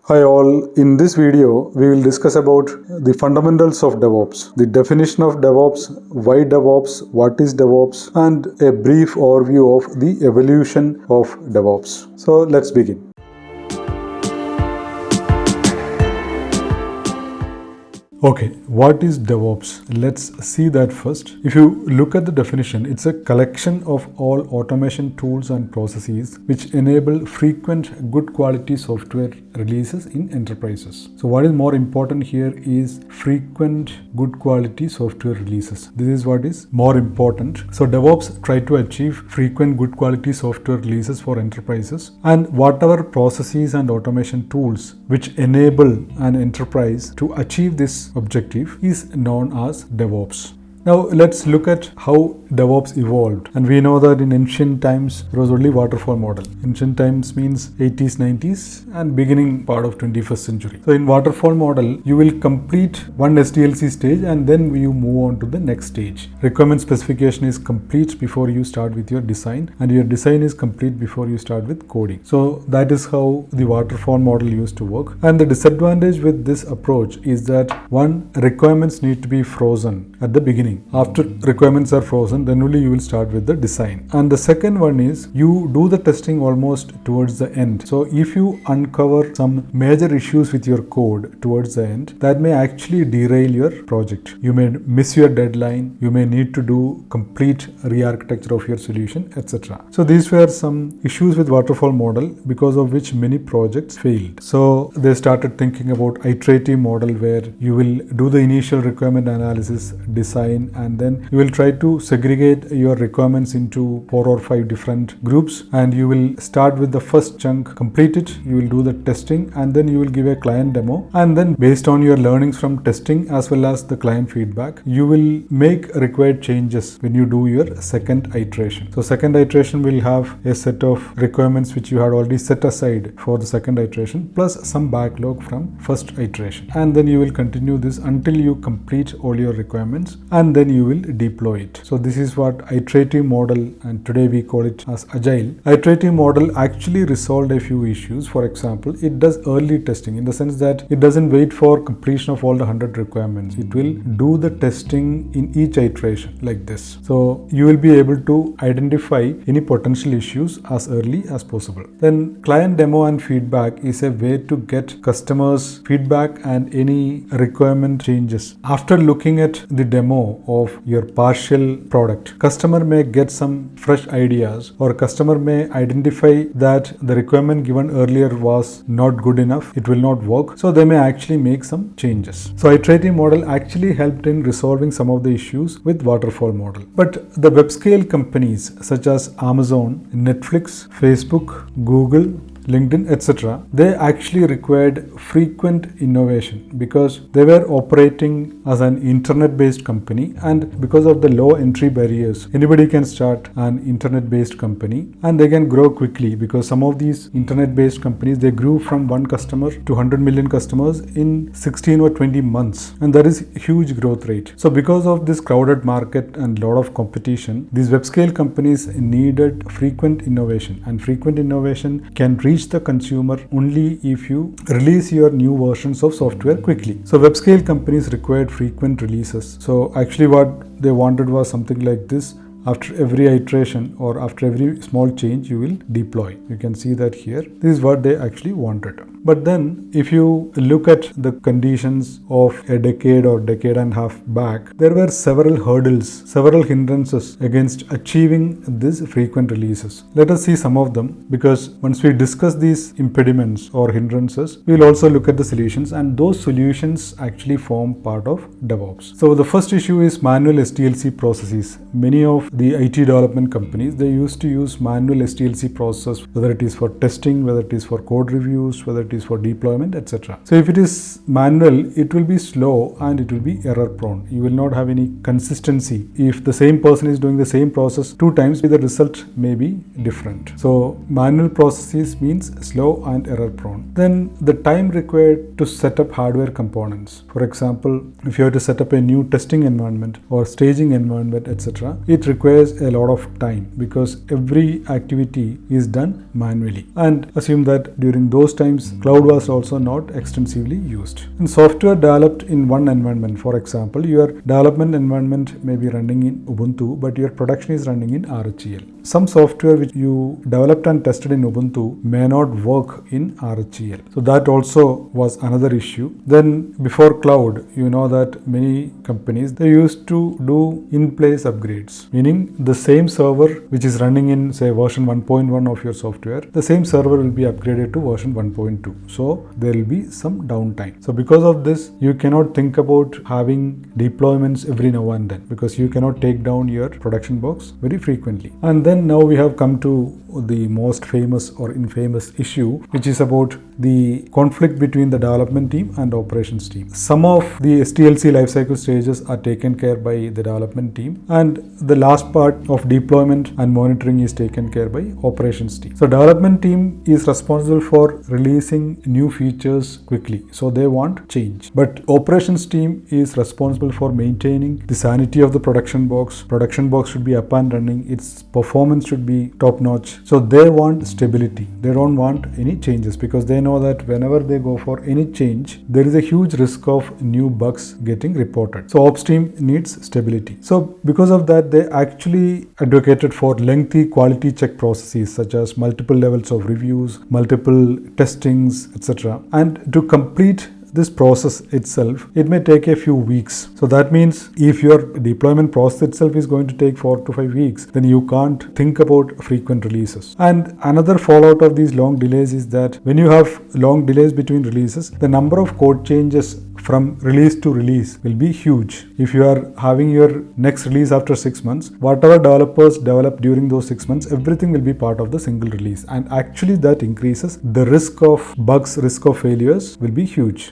Hi all, in this video we will discuss about the fundamentals of DevOps, the definition of DevOps, why DevOps, what is DevOps, and a brief overview of the evolution of DevOps. So let's begin. Okay, what is DevOps? Let's see that first. If you look at the definition, it's a collection of all automation tools and processes which enable frequent good quality software releases in enterprises. So what is more important here is frequent good quality software releases. This is what is more important. So DevOps try to achieve frequent good quality software releases for enterprises, and whatever processes and automation tools which enable an enterprise to achieve this objective is known as DevOps. Now let's look at how DevOps evolved. And we know that in ancient times there was only waterfall model. Ancient times means 80s, 90s and beginning part of 21st century. So in waterfall model, you will complete one SDLC stage and then you move on to the next stage. Requirement specification is complete before you start with your design, and your design is complete before you start with coding. So that is how the waterfall model used to work. And the disadvantage with this approach is that one, requirements need to be frozen at the beginning. After requirements are frozen, then only you will start with the design. And the second one is you do the testing almost towards the end. So if you uncover some major issues with your code towards the end, that may actually derail your project. You may miss your deadline, you may need to do complete re-architecture of your solution, etc. So these were some issues with waterfall model because of which many projects failed. So they started thinking about iterative model where you will do the initial requirement analysis, design, and then you will try to segregate your requirements into 4 or 5 different groups, and you will start with the first chunk, complete it, you will do the testing, and then you will give a client demo, and then based on your learnings from testing as well as the client feedback, you will make required changes when you do your second iteration. So second iteration will have a set of requirements which you had already set aside for the second iteration plus some backlog from first iteration, and then you will continue this until you complete all your requirements, and then you will deploy it. So this is what iterative model, and today we call it as Agile. Iterative model actually resolved a few issues. For example, it does early testing in the sense that it doesn't wait for completion of all the 100 requirements. It will do the testing in each iteration like this. So you will be able to identify any potential issues as early as possible. Then client demo and feedback is a way to get customers' feedback and any requirement changes. After looking at the demo of your partial product, customer may get some fresh ideas, or customer may identify that the requirement given earlier was not good enough, it will not work, so they may actually make some changes. So iterative model actually helped in resolving some of the issues with waterfall model. But the Webscale companies such as Amazon, Netflix, Facebook, Google, LinkedIn, etc., they actually required frequent innovation because they were operating as an internet-based company, and because of the low entry barriers, anybody can start an internet-based company and they can grow quickly, because some of these internet-based companies, they grew from 1 customer to 100 million customers in 16 or 20 months, and that is huge growth rate. So because of this crowded market and lot of competition, these Webscale companies needed frequent innovation, and frequent innovation can reach the consumer only if you release your new versions of software quickly. So Webscale companies required frequent releases. So actually what they wanted was something like this. After every iteration or after every small change, you will deploy. You can see that here. This is what they actually wanted. But then if you look at the conditions of a decade or decade and a half back, there were several hurdles, several hindrances against achieving these frequent releases. Let us see some of them, because once we discuss these impediments or hindrances, we will also look at the solutions, and those solutions actually form part of DevOps. So the first issue is manual SDLC processes. Many of the IT development companies, they used to use manual SDLC process, whether it is for testing, whether it is for code reviews, whether it is for deployment, etc. So if it is manual, it will be slow and it will be error prone. You will not have any consistency. If the same person is doing the same process 2 times, the result may be different. So manual processes means slow and error prone. Then the time required to set up hardware components. For example, if you have to set up a new testing environment or staging environment, etc., it requires requires a lot of time because every activity is done manually. And assume that during those times, cloud was also not extensively used. And software developed in one environment, for example, your development environment may be running in Ubuntu, but your production is running in RHEL. Some software which you developed and tested in Ubuntu may not work in RHEL. So that also was another issue. Then before cloud, you know that many companies, they used to do in-place upgrades, meaning the same server which is running in say version 1.1 of your software, the same server will be upgraded to version 1.2. So there will be some downtime. So because of this, you cannot think about having deployments every now and then because you cannot take down your production box very frequently. And then now we have come to the most famous or infamous issue, which is about the conflict between the development team and operations team. Some of the SDLC lifecycle stages are taken care by the development team, and the last part of deployment and monitoring is taken care by operations team. So development team is responsible for releasing new features quickly, so they want change. But operations team is responsible for maintaining the sanity of the production box. Production box should be up and running, its performance should be top notch. So they want stability. They don't want any changes because they know that whenever they go for any change, there is a huge risk of new bugs getting reported. So ops team needs stability. So because of that, they actually advocated for lengthy quality check processes such as multiple levels of reviews, multiple testings, etc. And to complete this process itself, it may take a few weeks. So that means if your deployment process itself is going to take 4 to 5 weeks, then you can't think about frequent releases. And another fallout of these long delays is that when you have long delays between releases, the number of code changes from release to release will be huge. If you are having your next release after 6 months, whatever developers develop during those 6 months, everything will be part of the single release. And actually that increases the risk of bugs, risk of failures will be huge.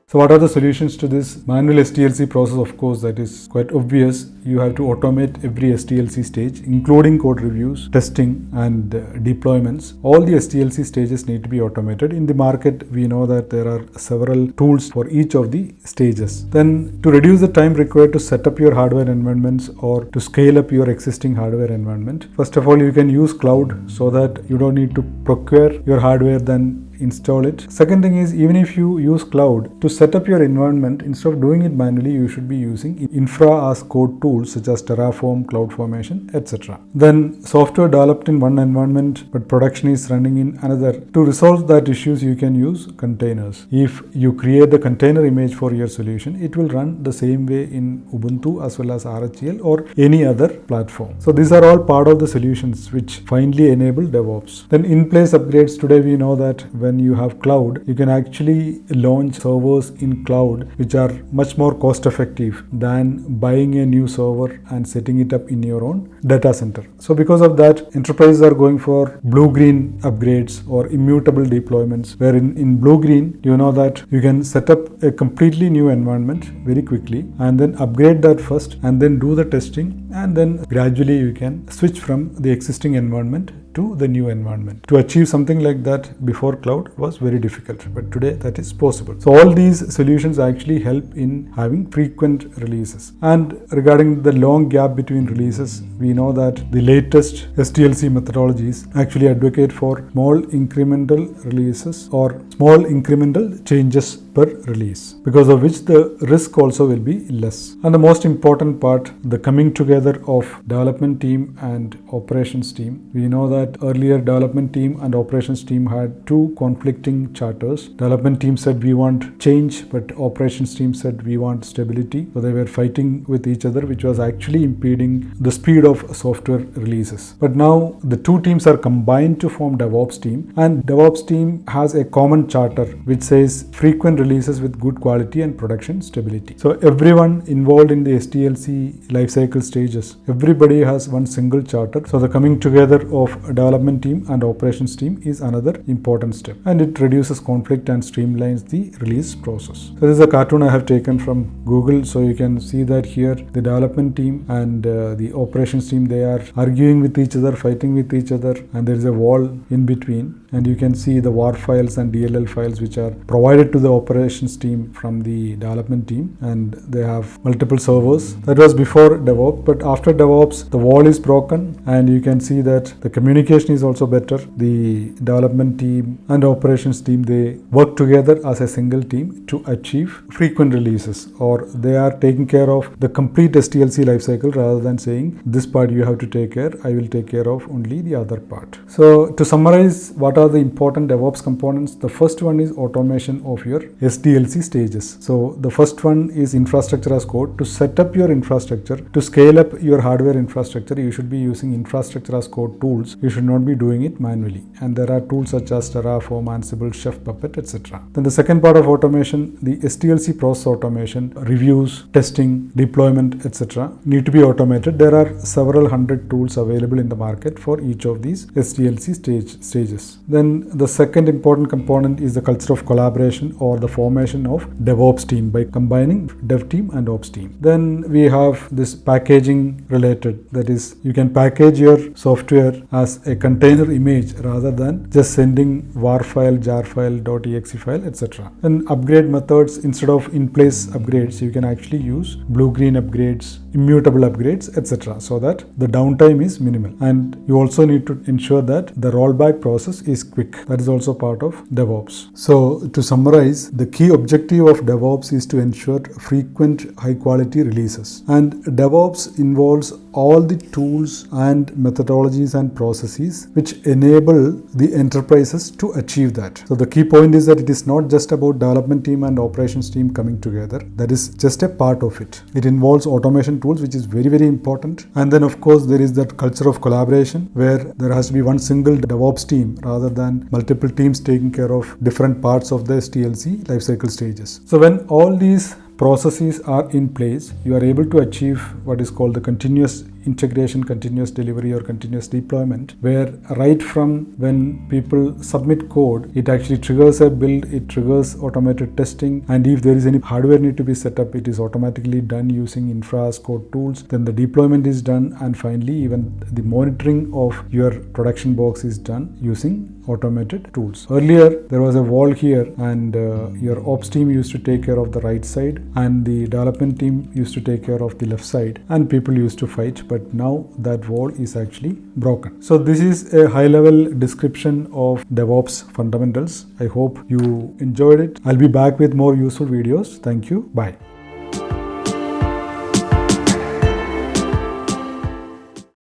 So what are the solutions to this manual SDLC process? Of course, that is quite obvious. You have to automate every SDLC stage, including code reviews, testing, and deployments. All the SDLC stages need to be automated. In the market, we know that there are several tools for each of the stages. Then to reduce the time required to set up your hardware environments or to scale up your existing hardware environment, first of all, you can use cloud so that you don't need to procure your hardware, then install it. Second thing is, even if you use cloud to set up your environment, instead of doing it manually, you should be using infra as code tools such as Terraform, CloudFormation, etc. Then software developed in one environment but production is running in another. To resolve that issues, you can use containers. If you create the container image for your solution, it will run the same way in Ubuntu as well as RHEL or any other platform. So these are all part of the solutions which finally enable DevOps. Then in-place upgrades. Today we know that when you have cloud, you can actually launch servers in cloud which are much more cost effective than buying a new server and setting it up in your own data center. So because of that, enterprises are going for blue-green upgrades or immutable deployments, where in blue-green, you know that you can set up a completely new environment very quickly and then upgrade that first and then do the testing, and then gradually you can switch from the existing environment to the new environment. To achieve something like that before cloud was very difficult, but today that is possible. So all these solutions actually help in having frequent releases. And regarding the long gap between releases, we know that the latest SDLC methodologies actually advocate for small incremental releases or small incremental changes per release, because of which the risk also will be less. And the most important part, the coming together of development team and operations team. We know that earlier development team and operations team had two conflicting charters. Development team said we want change, but operations team said we want stability. So they were fighting with each other, which was actually impeding the speed of software releases. But now the two teams are combined to form DevOps team, and DevOps team has a common charter which says frequent releases with good quality and production stability. So everyone involved in the SDLC lifecycle stages, everybody has one single charter. So the coming together of development team and operations team is another important step, and it reduces conflict and streamlines the release process. So this is a cartoon I have taken from Google. So you can see that here the development team and the operations team, they are arguing with each other, fighting with each other, and there is a wall in between. and you can see the WAR files and DLL files which are provided to the operations team from the development team, and they have multiple servers. That was before DevOps, but after DevOps the wall is broken, and you can see that the communication is also better. The development team and operations team, they work together as a single team to achieve frequent releases, or they are taking care of the complete SDLC lifecycle rather than saying this part you have to take care, I will take care of only the other part. So to summarize, what are the important DevOps components? The first one is automation of your SDLC stages. So the first one is infrastructure as code. To set up your infrastructure, to scale up your hardware infrastructure, you should be using infrastructure as code tools. You should not be doing it manually. And there are tools such as Terraform, Ansible, Chef, Puppet, etc. Then the second part of automation, the SDLC process automation, reviews, testing, deployment, etc. need to be automated. There are several hundred tools available in the market for each of these SDLC stages. Then the second important component is the culture of collaboration, or the formation of DevOps team by combining dev team and ops team. Then we have this packaging related, that is, you can package your software as a container image rather than just sending war file, jar file, .exe file, etc. Then upgrade methods, instead of in-place upgrades, you can actually use blue-green upgrades, immutable upgrades, etc. so that the downtime is minimal. And you also need to ensure that the rollback process is quick. That is also part of DevOps. So to summarize, the key objective of DevOps is to ensure frequent high-quality releases. And DevOps involves all the tools and methodologies and processes which enable the enterprises to achieve that. So the key point is that it is not just about development team and operations team coming together. That is just a part of it. It involves automation tools, which is very, very important. And then of course there is that culture of collaboration where there has to be one single DevOps team rather than multiple teams taking care of different parts of the SDLC lifecycle stages. So when all these processes are in place, you are able to achieve what is called the continuous integration, continuous delivery, or continuous deployment, where right from when people submit code, it actually triggers a build, it triggers automated testing, and if there is any hardware need to be set up, it is automatically done using infra as code tools. Then the deployment is done, and finally even the monitoring of your production box is done using automated tools. Earlier there was a wall here, and your ops team used to take care of the right side, and the development team used to take care of the left side, and people used to fight. But now that wall is actually broken. So this is a high level description of DevOps fundamentals. I hope you enjoyed it. I'll be back with more useful videos. Thank you. Bye.